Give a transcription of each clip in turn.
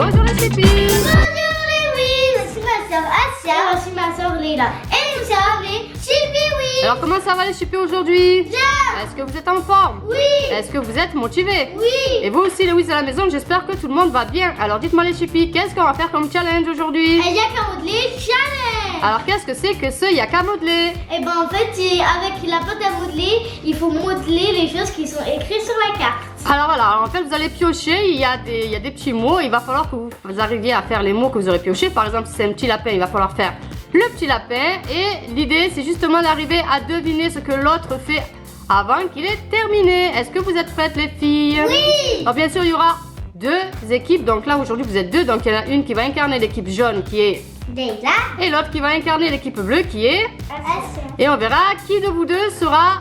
Bonjour les chippies. Bonjour les oui, voici ma soeur Asia, voici ma soeur Leila. Et nous sommes les chippies oui. Alors comment ça va les chippies aujourd'hui? Bien. Est-ce que vous êtes en forme? Oui. Est-ce que vous êtes motivés? Oui. Et vous aussi Louise à la maison, j'espère que tout le monde va bien. Alors dites-moi les chippies, qu'est-ce qu'on va faire comme challenge aujourd'hui? Il y a qu'à modeler challenge. Alors qu'est-ce que c'est que ce y a qu'à modeler? Et ben en fait, avec la pâte à modeler, il faut modeler les choses qui sont écrites sur la carte. Alors voilà, en fait vous allez piocher, il y a des petits mots, il va falloir que vous arriviez à faire les mots que vous aurez piochés. Par exemple si c'est un petit lapin, il va falloir faire le petit lapin. Et l'idée c'est justement d'arriver à deviner ce que l'autre fait avant qu'il ait terminé. Est-ce que vous êtes prêtes les filles? Oui. Alors bien sûr il y aura deux équipes, donc là aujourd'hui vous êtes deux, donc il y en a une qui va incarner l'équipe jaune qui est Leila. et l'autre qui va incarner l'équipe bleue qui est Asia. et on verra qui de vous deux sera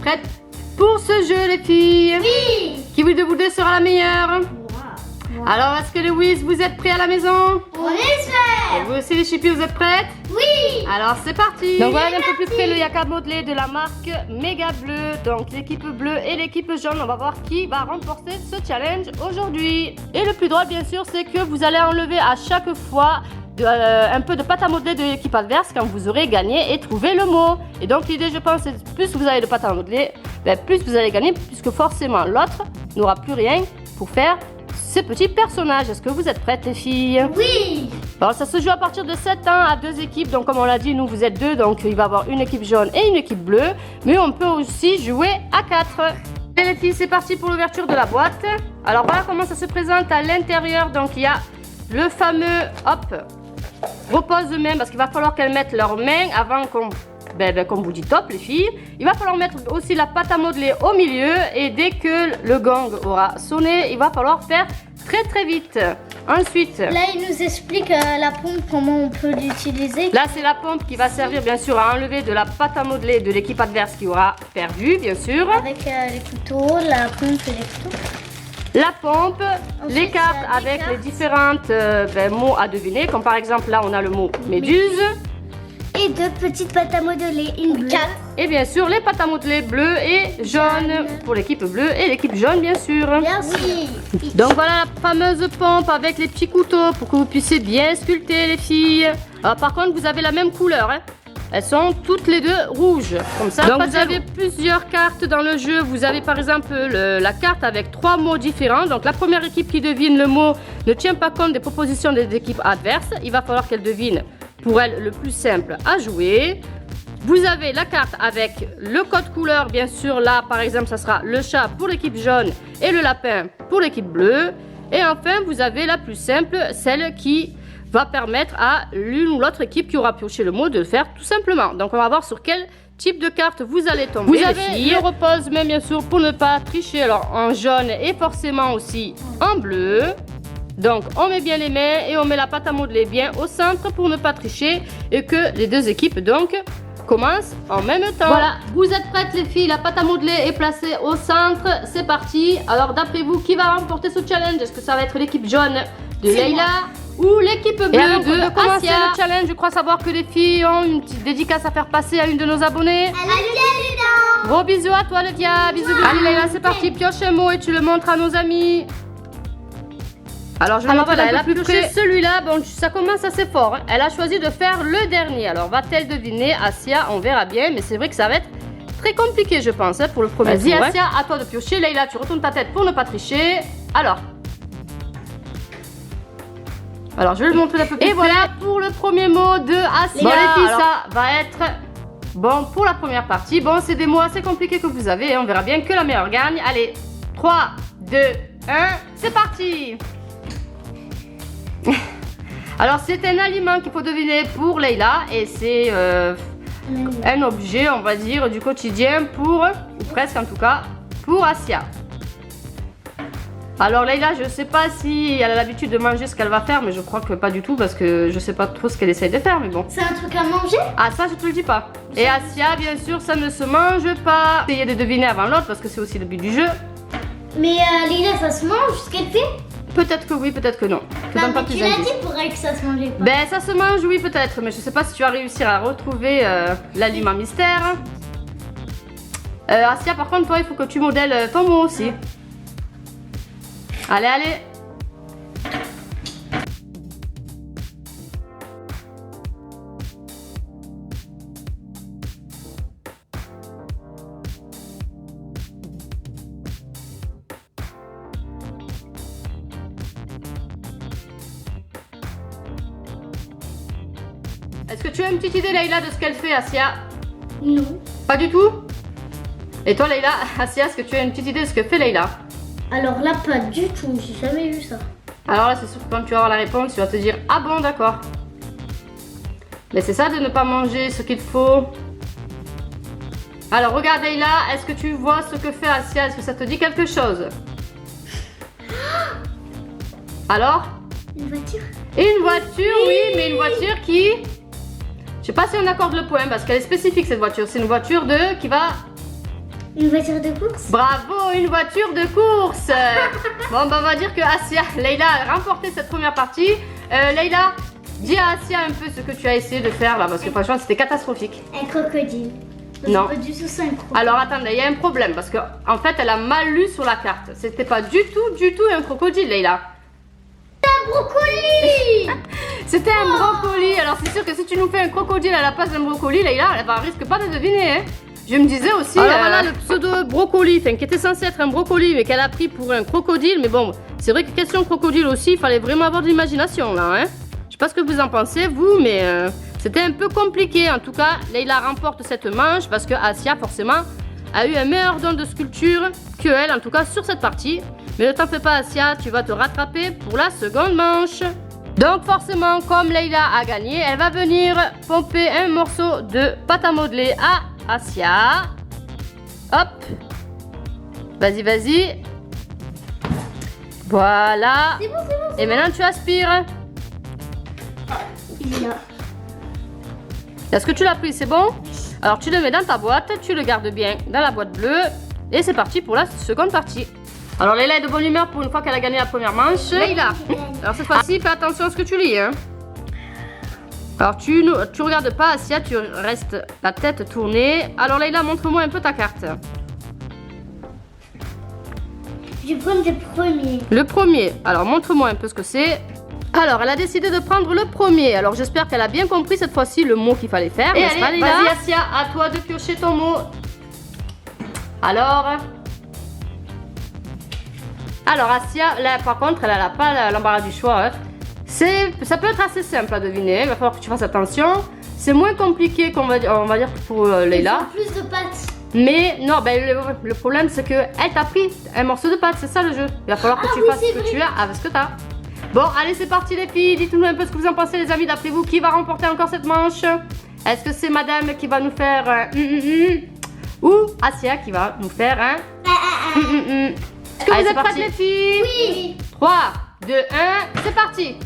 prête pour ce jeu les filles. Oui. Qui de vous deux sera la meilleure? Alors est-ce que Louise vous êtes prêts à la maison? On Et espère. vous aussi les chippies vous êtes prêtes? Oui. Alors c'est parti. Donc voilà un peu plus près le Yaka modelé de la marque Méga Bleu. Donc l'équipe bleue et l'équipe jaune, on va voir qui va remporter ce challenge aujourd'hui. Et le plus drôle bien sûr c'est que vous allez enlever à chaque fois un peu de pâte à modeler de l'équipe adverse quand vous aurez gagné et trouvé le mot. Et donc l'idée je pense c'est plus vous avez de pâte à modeler, plus vous allez gagner puisque forcément l'autre n'aura plus rien pour faire ces petits personnages. Est-ce que vous êtes prêtes les filles? Oui. Alors ça se joue à partir de 7 ans à deux équipes, donc comme on l'a dit nous vous êtes deux, donc il va y avoir une équipe jaune et une équipe bleue, mais on peut aussi jouer à 4. Et les filles c'est parti pour l'ouverture de la boîte. Alors voilà comment ça se présente à l'intérieur. Donc il y a le fameux repose de main parce qu'il va falloir qu'elles mettent leurs mains avant qu'on qu'on vous dit top les filles. Il va falloir mettre aussi la pâte à modeler au milieu et dès que le gong aura sonné, il va falloir faire très vite. Ensuite, Là, il nous explique la pompe, comment on peut l'utiliser. là c'est la pompe qui va servir bien sûr à enlever de la pâte à modeler de l'équipe adverse qui aura perdu bien sûr. Avec les couteaux, la pompe et les couteaux. La pompe, Ensuite, les cartes il y a des avec cartes. les différentes mots à deviner, comme par exemple là on a le mot méduse. Et deux petites pâtes à modeler, une carte. Et bien sûr les pâtes à modeler bleues et jaunes pour l'équipe bleue et l'équipe jaune bien sûr. Merci. Donc voilà la fameuse pompe avec les petits couteaux pour que vous puissiez bien sculpter les filles. Alors, par contre vous avez la même couleur, hein. Elles sont toutes les deux rouges comme ça. Donc vous avez plusieurs cartes dans le jeu. Vous avez par exemple la carte avec 3 mots différents. Donc la première équipe qui devine le mot ne tient pas compte des propositions des équipes adverses. Il va falloir qu'elle devine pour elle le plus simple à jouer. Vous avez la carte avec le code couleur, bien sûr. Là, par exemple, ça sera le chat pour l'équipe jaune et le lapin pour l'équipe bleue. Et enfin, vous avez la plus simple, celle qui va permettre à l'une ou l'autre équipe qui aura pioché le mot de le faire tout simplement. Donc, on va voir sur quel type de carte vous allez tomber. Vous avez le repose, mais bien sûr, pour ne pas tricher, alors en jaune et forcément aussi en bleu. Donc on met bien les mains et on met la pâte à modeler bien au centre pour ne pas tricher et que les deux équipes donc commencent en même temps. Voilà, vous êtes prêtes les filles, la pâte à modeler est placée au centre, c'est parti. Alors d'après vous, qui va remporter ce challenge? Est-ce que ça va être l'équipe jaune de Leila ou l'équipe bleue de commencer le challenge? Je crois savoir que les filles ont une petite dédicace à faire passer à une de nos abonnées. Gros bisous à toi Livia, bisous. Allez Leila, c'est parti, pioche un mot et tu le montres à nos amis. Alors je vais montrer un peu plus près celui-là, bon ça commence assez fort, hein. Elle a choisi de faire le dernier, alors va-t-elle deviner? Asia, on verra bien, mais c'est vrai que ça va être très compliqué je pense hein, pour le premier tour. Vas-y Asia, à toi de piocher, Leila tu retournes ta tête pour ne pas tricher. Alors je vais le montrer un peu plus. Et voilà pour le premier mot de Asia. Bon les filles, ça va être bon pour la première partie. Bon c'est des mots assez compliqués que vous avez, hein. On verra bien que la meilleure gagne. Allez, 3, 2, 1, c'est parti. Alors c'est un aliment qu'il faut deviner pour Leila et c'est un objet on va dire du quotidien pour, ou presque en tout cas, pour Asia. Alors Leila je sais pas si elle a l'habitude de manger ce qu'elle va faire mais je crois que pas du tout parce que je sais pas trop ce qu'elle essaye de faire mais bon. C'est un truc à manger? Ah ça je te le dis pas. Et Asia bien sûr ça ne se mange pas. Essayez de deviner avant l'autre parce que c'est aussi le but du jeu. Mais Leila ça se mange ce qu'elle fait? Peut-être que oui, peut-être que non. Je donne pas plus tu l'as d'indices. dit pour elle que ça se mangeait pas. Ben ça se mange, oui peut-être, mais je sais pas si tu vas réussir à retrouver l'aliment mystère. Asia, par contre, toi, il faut que tu modèles ton mot aussi. Allez, allez. Est-ce que tu as une petite idée, Leïla, de ce qu'elle fait, Asia? Non. Pas du tout? Et toi, Leïla, Asia, est-ce que tu as une petite idée de ce que fait Leïla? Alors là, pas du tout. J'ai jamais vu ça. Alors là, c'est sûr que quand tu vas avoir la réponse, tu vas te dire, ah bon, d'accord. Mais c'est ça de ne pas manger ce qu'il faut. Alors, regarde, Leïla, est-ce que tu vois ce que fait Asia? Est-ce que ça te dit quelque chose? Alors? Une voiture? Une voiture, oui, mais une voiture qui... Je sais pas si on accorde le point parce qu'elle est spécifique cette voiture. C'est une voiture qui va... Une voiture de course? Bravo, une voiture de course. Bon, bah, on va dire que Asia, Leïla a remporté cette première partie. Leïla, dis à Asia un peu ce que tu as essayé de faire là parce que franchement c'était catastrophique. Un crocodile. Non. C'est pas du tout ça, un crocodile. Alors attendez, il y a un problème parce que en fait elle a mal lu sur la carte. C'était pas du tout un crocodile, Leïla. Un brocoli. C'était un brocoli. Alors c'est sûr que si tu nous fais un crocodile à la place d'un brocoli, Leïla, elle risque pas de deviner. Hein. Je me disais aussi. Alors voilà le pseudo brocoli, qui était censé être un brocoli, mais qu'elle a pris pour un crocodile. Mais bon, c'est vrai que question crocodile aussi, il fallait vraiment avoir de l'imagination là. Hein. Je sais pas ce que vous en pensez vous, mais c'était un peu compliqué. En tout cas, Leïla remporte cette manche parce que Asia forcément a eu un meilleur don de sculpture que elle, en tout cas sur cette partie. Mais ne t'en fais pas, Asia, tu vas te rattraper pour la seconde manche. Donc forcément, comme Leïla a gagné, elle va venir pomper un morceau de pâte à modeler à Asia. Hop. Vas-y, vas-y. Voilà. C'est bon, c'est bon. Et maintenant tu aspires. Il est là. Est-ce que tu l'as pris? C'est bon? Alors tu le mets dans ta boîte, tu le gardes bien dans la boîte bleue. Et c'est parti pour la seconde partie. Alors Leïla est de bonne humeur pour une fois qu'elle a gagné la première manche. Leïla, alors cette fois-ci, fais attention à ce que tu lis. Hein. Alors tu regardes pas, Asia, tu restes la tête tournée. Alors Leïla, montre-moi un peu ta carte. Je vais prendre le premier. Le premier, alors montre-moi un peu ce que c'est. Alors elle a décidé de prendre le premier. Alors j'espère qu'elle a bien compris cette fois-ci le mot qu'il fallait faire. Et allez, vas-y Asia, à toi de piocher ton mot. Alors Asia, là par contre, elle n'a pas l'embarras du choix. Hein. Ça peut être assez simple à deviner, il va falloir que tu fasses attention. C'est moins compliqué qu'on va dire que pour Leïla. Plus de pâtes. Mais non, ben, le problème c'est qu'elle t'a pris un morceau de pâte, c'est ça le jeu. Il va falloir que tu fasses ce que tu as avec ce que tu as. Bon, allez, c'est parti les filles. Dites-nous un peu ce que vous en pensez les amis. D'après vous, qui va remporter encore cette manche? Est-ce que c'est madame qui va nous faire ou Asia qui va nous faire un Est-ce que vous êtes prêtes les filles? Oui. 3, 2, 1, c'est parti.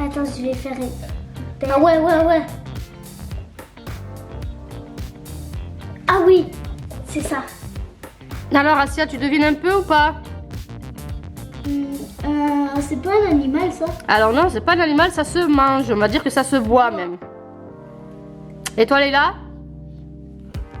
Attends, je vais faire une... Ah ouais. Ah oui, c'est ça. Alors Asia, tu devines un peu ou pas? C'est pas un animal ça? Alors non, c'est pas un animal, ça se mange. On va dire que ça se boit même. Et toi Leïla?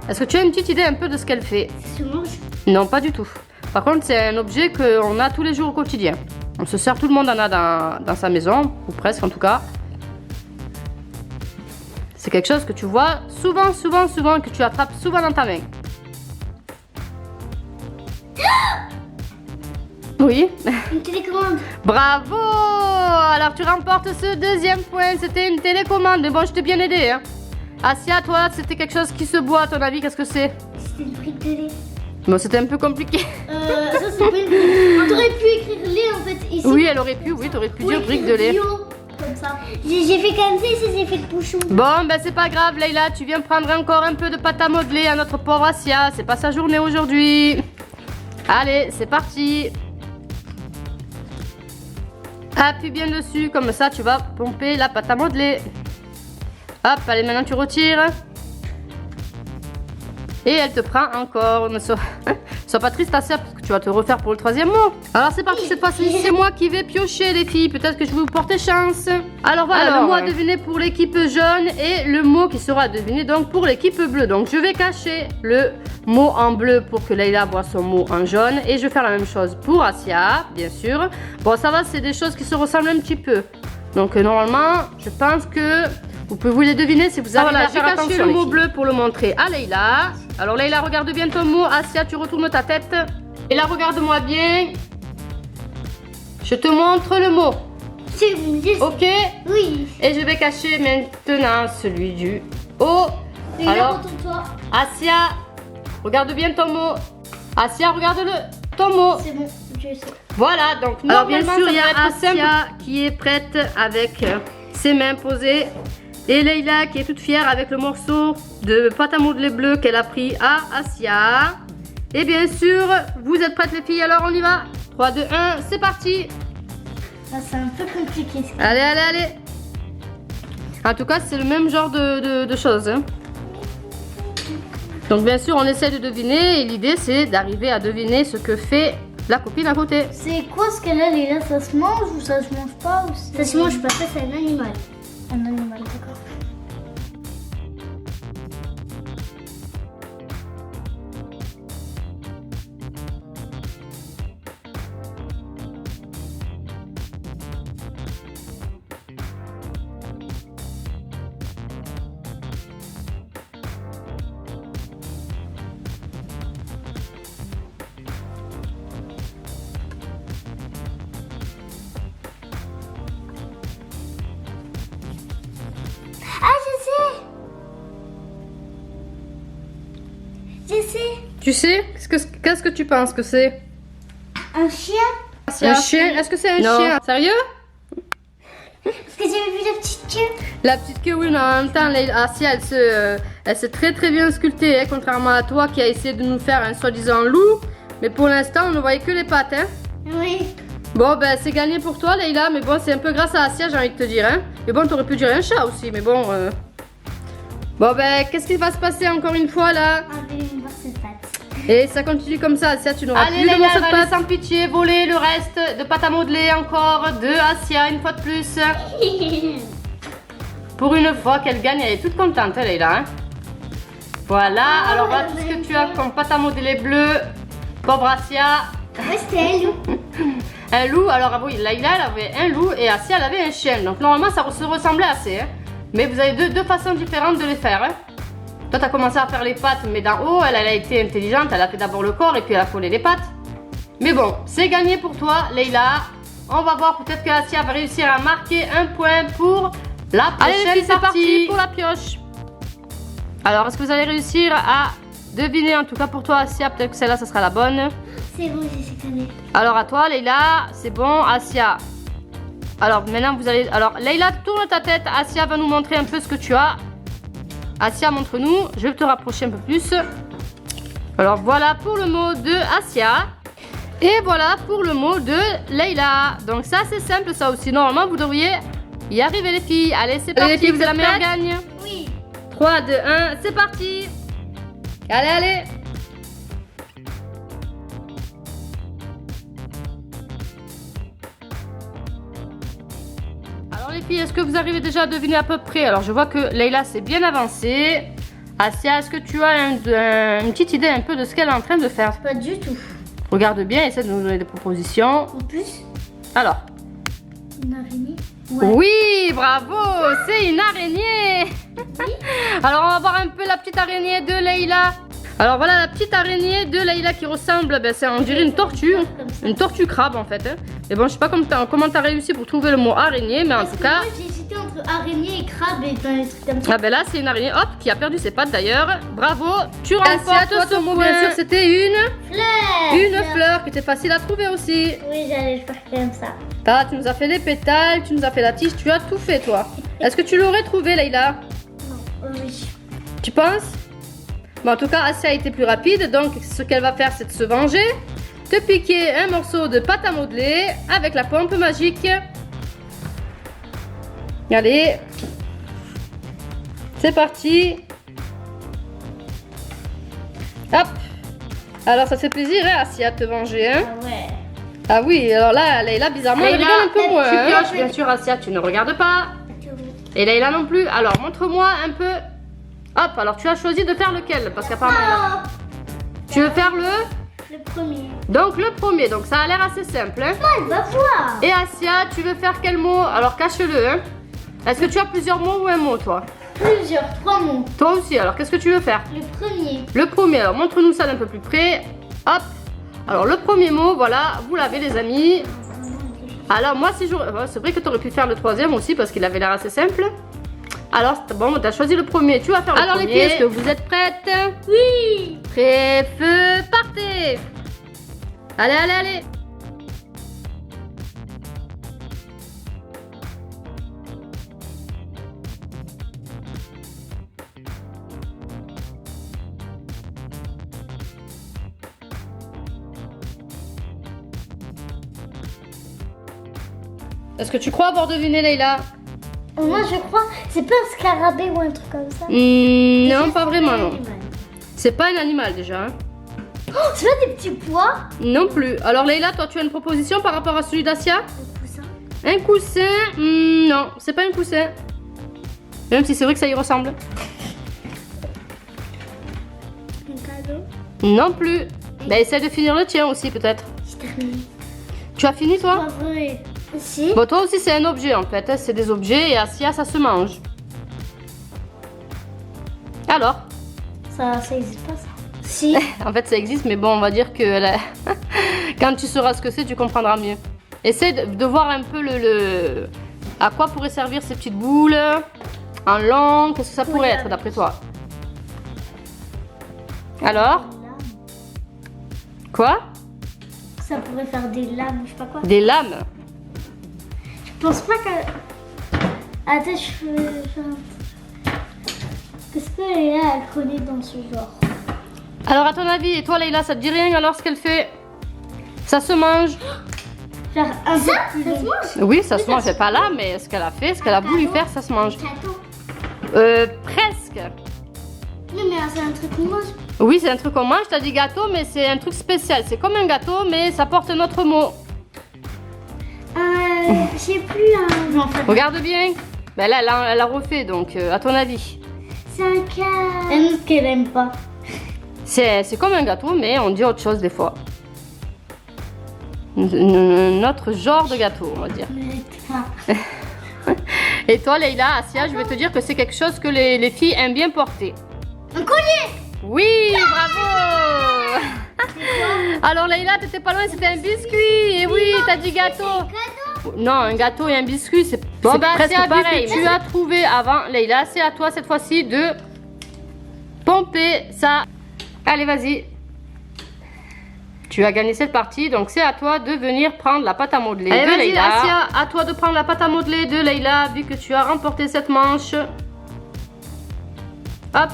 Est-ce que tu as une petite idée un peu de ce qu'elle fait? Ça se mange? Non, pas du tout. Par contre, c'est un objet qu'on a tous les jours au quotidien. On se sert, tout le monde en a dans sa maison, ou presque en tout cas. C'est quelque chose que tu vois souvent, que tu attrapes souvent dans ta main. Oui. Une télécommande. Bravo! Alors tu remportes ce deuxième point, c'était une télécommande. Mais bon, je t'ai bien aidé. Hein. Asia, toi, c'était quelque chose qui se boit, à ton avis, qu'est-ce que c'est? C'était une brique de lait. Bon, c'était un peu compliqué. Ça c'est pas une... On aurait pu écrire lait en fait ici. Oui, elle aurait pu, oui, t'aurais pu dire brique de lait. Comme ça. J'ai fait comme ça, ici j'ai fait le bouchon. Bon, ben c'est pas grave, Leïla, tu viens prendre encore un peu de pâte à modeler à notre pauvre Asia. C'est pas sa journée aujourd'hui. Allez, c'est parti. Appuie bien dessus, comme ça tu vas pomper la pâte à modeler. Hop, allez, maintenant tu retires. Et elle te prend encore. Sois pas triste, Asia, parce que tu vas te refaire pour le troisième mot. Alors c'est parti, cette fois-ci, c'est moi qui vais piocher, les filles. Peut-être que je vais vous porter chance. Alors voilà, le mot à deviner pour l'équipe jaune et le mot qui sera deviné donc pour l'équipe bleue. Donc je vais cacher le mot en bleu pour que Leïla voit son mot en jaune. Et je vais faire la même chose pour Asia, bien sûr. Bon, ça va, c'est des choses qui se ressemblent un petit peu. Donc normalement, je pense que vous pouvez vous les deviner si vous arrivez à faire attention. J'ai caché le mot bleu pour le montrer à Leïla. Alors Leïla, regarde bien ton mot. Asia, tu retournes ta tête. Et là, regarde-moi bien. Je te montre le mot. C'est bon, je sais. Ok? Oui. Et je vais cacher maintenant celui du O. Alors, retourne-toi. Asia, regarde bien ton mot. Asia, regarde-le, ton mot. C'est bon, je sais. Voilà, donc Alors bien normalement, sûr, ça il y va a être simple. Asia qui est prête avec ses mains posées. Et Leïla qui est toute fière avec le morceau de pâte à modeler bleu qu'elle a pris à Asia. Et bien sûr, vous êtes prêtes les filles, alors on y va. 3, 2, 1, c'est parti. Ah, c'est un peu compliqué. Allez, allez, allez. En tout cas, c'est le même genre de choses. Hein. Donc bien sûr, on essaie de deviner. Et l'idée, c'est d'arriver à deviner ce que fait la copine à côté. C'est quoi ce qu'elle a, Léla? Ça se mange ou ça se mange pas ou ça se mange pas, ça c'est un animal. Un animal, d'accord. Ah, je sais. Tu sais, qu'est-ce que tu penses que c'est? Un chien. Un chien? Est-ce que c'est un chien? Sérieux? Parce que j'avais vu la petite queue. La petite queue, oui, mais en même temps, Asia, elle s'est très très bien sculptée, hein, contrairement à toi qui a essayé de nous faire un soi-disant loup. Mais pour l'instant, on ne voyait que les pattes. Hein. Oui. Bon, ben c'est gagné pour toi, Leïla, mais bon, c'est un peu grâce à Asia, j'ai envie de te dire. Hein. Mais bon, t'aurais pu dire un chat aussi, mais bon. Bon, ben, qu'est-ce qui va se passer encore une fois là? Allez, on va voir cette patte. Et ça continue comme ça, Asia, tu n'auras Allez, plus de Leïla, morceaux de va aller pâte. sans pitié voler le reste de pâte à modeler encore de Asia une fois de plus. Pour une fois qu'elle gagne, elle est toute contente, hein, Leïla. Hein. Voilà, alors voilà tout ce que tu as comme pâte à modeler bleu. Pauvre Asia. Ouais, c'était un loup. Un loup, alors oui, Leïla elle avait un loup et Asia elle avait un chien. Donc normalement ça se ressemblait assez. Hein. Mais vous avez deux façons différentes de les faire. Hein. Toi tu as commencé à faire les pattes, mais d'en haut, elle a été intelligente. Elle a fait d'abord le corps et puis elle a collé les pattes. Mais bon, c'est gagné pour toi, Leïla. On va voir, peut-être que Asia va réussir à marquer un point pour la prochaine Allez, c'est parti pour la pioche. Alors, est-ce que vous allez réussir à deviner, en tout cas pour toi, Asia, peut-être que celle-là, ça sera la bonne. C'est bon, j'ai cette année. Alors à toi, Leïla, c'est bon, Asia. Alors maintenant, vous allez... Alors, Leïla, tourne ta tête, Asia va nous montrer un peu ce que tu as. Asia, montre-nous, je vais te rapprocher un peu plus. Alors voilà pour le mot de Asia. Et voilà pour le mot de Leïla. Donc ça, c'est simple, ça aussi. Normalement, vous devriez y arriver, les filles. Allez, c'est parti, les filles, vous vous êtes la êtes meilleure prêtes? gagne. Oui. 3, 2, 1, c'est parti. Allez, allez. Alors les filles, est-ce que vous arrivez déjà à deviner à peu près? Alors je vois que Leïla s'est bien avancée. Asia, est-ce que tu as une petite idée un peu de ce qu'elle est en train de faire? Pas du tout. Regarde bien, essaie de nous donner des propositions. En plus, Alors. une araignée. Oui, bravo, c'est une araignée. Alors on va voir un peu la petite araignée de Leïla. Alors voilà la petite araignée de Leïla qui ressemble, ben, on dirait une tortue. Une tortue crabe en fait. Hein. Et bon, je sais pas comment t'as réussi pour trouver le mot araignée, mais en tout cas... Moi, j'ai hésité entre araignée et crabe et dans les trucs comme ça. Ah ben là c'est une araignée, hop, qui a perdu ses pattes d'ailleurs. Bravo, tu Asia, remportes toi, ce ton mot, point. bien sûr, c'était une Fleur. fleur qui était facile à trouver aussi. Oui, j'allais le faire comme ça. Tu nous as fait les pétales, tu nous as fait la tige, tu as tout fait toi. Est-ce que tu l'aurais trouvé, Leïla? Non, oui. Tu penses? Bon, en tout cas, Asia a été plus rapide, donc ce qu'elle va faire, c'est de se venger, te piquer un morceau de pâte à modeler avec la pompe magique. Allez, c'est parti. Hop, Alors ça te fait plaisir, hein, Asia, de te venger, hein? Ah ouais. Ah oui, alors là, Leïla, bizarrement, elle Leïla, regarde un peu moins. tu Hein. pioches, bien sûr, Asia, tu ne regardes pas. Et Leïla non plus. Alors, montre-moi un peu. Hop, alors tu as choisi de faire lequel? Parce qu'apparemment, Leïla... Tu veux faire Le premier. Donc le premier, donc ça a l'air assez simple. Hein? Elle va voir. Et Asia, tu veux faire quel mot? Alors cache-le. Hein? Est-ce que tu as plusieurs mots ou un mot, toi? Plusieurs, 3 mots. Toi aussi, alors qu'est-ce que tu veux faire? Le premier. Le premier, alors montre-nous ça d'un peu plus près. Hop. Alors le premier mot, voilà, vous l'avez les amis. Alors moi si j'aurais... C'est vrai que tu aurais pu faire le troisième aussi parce qu'il avait l'air assez simple. Alors bon, tu as choisi le premier, tu vas faire le premier. Alors les filles, est-ce que vous êtes prêtes? Oui. Prêt, feu, partez. Allez, allez, allez. Est-ce que tu crois avoir deviné, Leïla? Moi je crois, c'est pas un scarabée ou un truc comme ça. Non, pas vraiment, non. C'est pas un animal déjà. Hein. Oh, c'est pas des petits pois? Non plus. Alors Leïla, toi tu as une proposition par rapport à celui d'Asia? Un coussin. Un coussin? Non, c'est pas un coussin. Même si c'est vrai que ça y ressemble. Un cadeau. Non plus. Bah essaie de finir le tien aussi peut-être. J'ai terminé. Tu as fini toi? Pas vrai. Si. Bon, toi aussi c'est un objet en fait. Hein. C'est des objets et Asia ça se mange. Alors? Ça existe pas ça. Si. En fait ça existe mais bon on va dire que quand tu sauras ce que c'est tu comprendras mieux. Essaie de voir un peu à quoi pourraient servir ces petites boules. En long, qu'est-ce que ça pourrait être d'après toi? Alors? Quoi? Ça pourrait faire des lames, je sais pas quoi. Des lames? Je pense pas que... Attends, je peux faire un truc. Qu'est-ce que Léa, elle connaît dans ce genre? Alors à ton avis, et toi Leïla, ça te dit rien alors ce qu'elle fait? Ça se mange? Faire un peu plus long. Oui, ça se mange, c'est pas là, mais ce qu'elle a fait, ce qu'elle a voulu faire, ça se mange. Gâteau. Presque. Non, mais c'est un truc qu'on mange. Oui, c'est un truc qu'on mange, t'as dit gâteau, mais c'est un truc spécial. C'est comme un gâteau, mais ça porte un autre mot. Je sais plus. Regarde bien. Ben là, elle a refait, donc à ton avis. C'est un cas. Un autre qu'elle aime pas. C'est comme un gâteau, mais on dit autre chose des fois. Un autre genre de gâteau, on va dire. Et toi, Leïla, Asia, je vais te dire que c'est quelque chose que les filles aiment bien porter. Un collier. Oui, bravo. Alors Leïla, t'étais pas loin, c'était un biscuit. Et oui, t'as dit gâteau. Non, un gâteau et un biscuit, c'est presque pareil. Tu as trouvé avant, Leïla, c'est à toi cette fois-ci de pomper ça. Allez, vas-y. Tu as gagné cette partie, donc c'est à toi de venir prendre la pâte à modeler de Leïla. Asia, à toi de prendre la pâte à modeler de Leïla, vu que tu as remporté cette manche. Hop.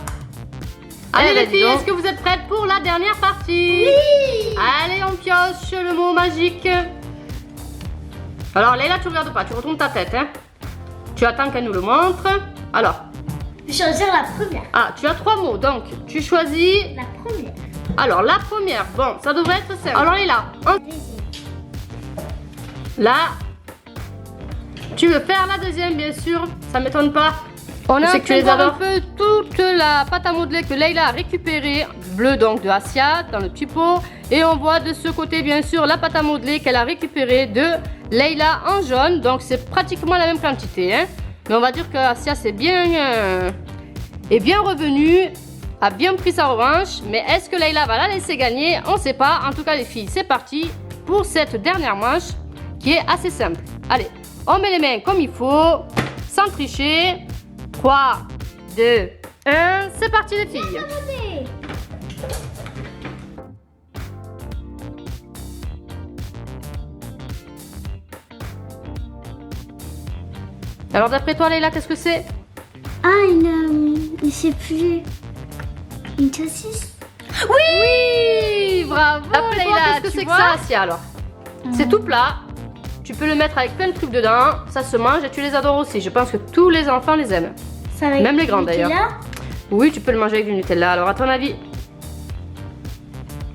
Allez les filles, est-ce que vous êtes prêtes pour la dernière partie? Oui. Allez, on pioche le mot magique. Alors Leïla, tu regardes pas, tu retournes ta tête. Hein. Tu attends qu'elle nous le montre. Alors. Je vais choisir la première. Ah, tu as 3 mots, donc tu choisis... La première. Alors, la première, bon, ça devrait être simple. Alors Leïla, là, tu veux faire la deuxième, bien sûr, ça m'étonne pas. On a que tu les adores. Un peu toute la pâte à modeler que Leïla a récupérée, bleu donc de Asia, dans le petit pot. Et on voit de ce côté, bien sûr, la pâte à modeler qu'elle a récupérée de Leïla en jaune. Donc, c'est pratiquement la même quantité. Hein. Mais on va dire que Asia est bien revenue, a bien pris sa revanche. Mais est-ce que Leïla va la laisser gagner? On ne sait pas. En tout cas, les filles, c'est parti pour cette dernière manche qui est assez simple. Allez, on met les mains comme il faut, sans tricher. 3, 2, 1, c'est parti les filles. Alors d'après toi Leïla, qu'est-ce que c'est? Ah, je sais plus. Une saucisse? Oui, bravo Leïla. Qu'est-ce que c'est que ça, Asia alors? C'est tout plat. Tu peux le mettre avec plein de trucs dedans. Ça se mange et tu les adores aussi. Je pense que tous les enfants les aiment. Même les grands d'ailleurs. Oui, tu peux le manger avec du Nutella. Alors à ton avis?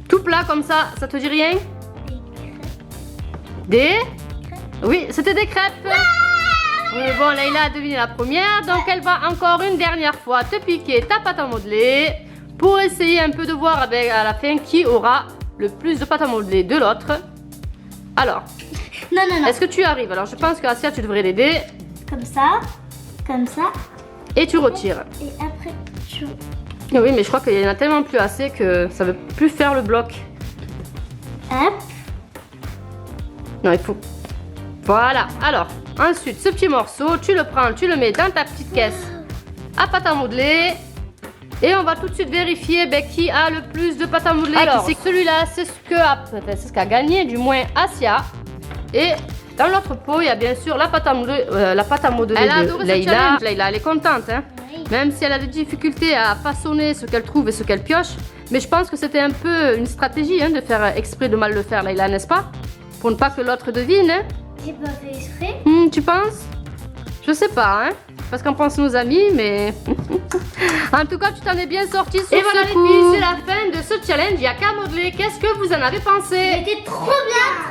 Tout plat comme ça te dit rien? Des... Oui, c'était des crêpes. Oui, bon, Leïla a deviné la première, donc elle va encore une dernière fois te piquer ta pâte à modeler pour essayer un peu de voir avec, à la fin qui aura le plus de pâte à modeler de l'autre. Alors, Non. est-ce que tu arrives? Alors, je pense qu'Asia, tu devrais l'aider. Comme ça. Et tu retires. Et après, tu... Oui, mais je crois qu'il y en a tellement plus assez que ça ne veut plus faire le bloc. Hop. Non, il faut... Voilà. Alors, ensuite, ce petit morceau, tu le prends, tu le mets dans ta petite caisse à pâte à modeler. Et on va tout de suite vérifier qui a le plus de pâte à modeler. Alors, celui-là, c'est ce qu'a gagné, du moins Asia. Et dans l'autre pot, il y a bien sûr la pâte à modeler, elle a adoré de Leïla. Leïla, elle est contente, hein. Oui. Même si elle a des difficultés à façonner ce qu'elle trouve et ce qu'elle pioche. Mais je pense que c'était un peu une stratégie de faire exprès de mal le faire, Leïla, n'est-ce pas? Pour ne pas que l'autre devine. Hein. J'ai pas fait exprès. Tu penses? Je sais pas, hein. Parce qu'on pense nos amis, mais... En tout cas, tu t'en es bien sorti sur Et voilà ce les coup. filles, c'est la fin de ce challenge. Il n'y a qu'à modeler. Qu'est-ce que vous en avez pensé? C'était trop bien,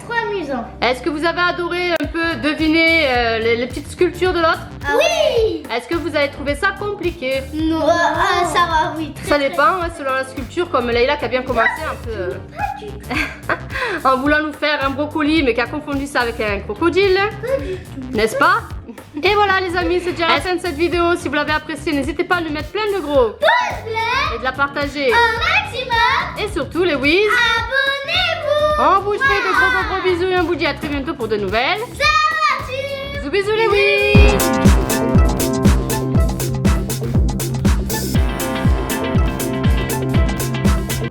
trop amusant. Est-ce que vous avez adoré un peu deviner les petites sculptures de l'autre? Oui. Est-ce que vous avez trouvé ça compliqué? Non. Ça va, oui. Ça dépend, selon la sculpture, comme Leïla qui a bien commencé un peu... en voulant nous faire un brocoli, mais qui a confondu ça avec un crocodile. N'est-ce pas? Et voilà les amis, c'est déjà la fin de cette vidéo. Si vous l'avez appréciée, n'hésitez pas à lui mettre plein de gros Pouce bleu. et de la partager. Un maximum. Et surtout les whiz, Abonnez-vous. on vous fait de gros bisous et on vous dit à très bientôt pour de nouvelles. Ça va-tu? Bisous les whiz.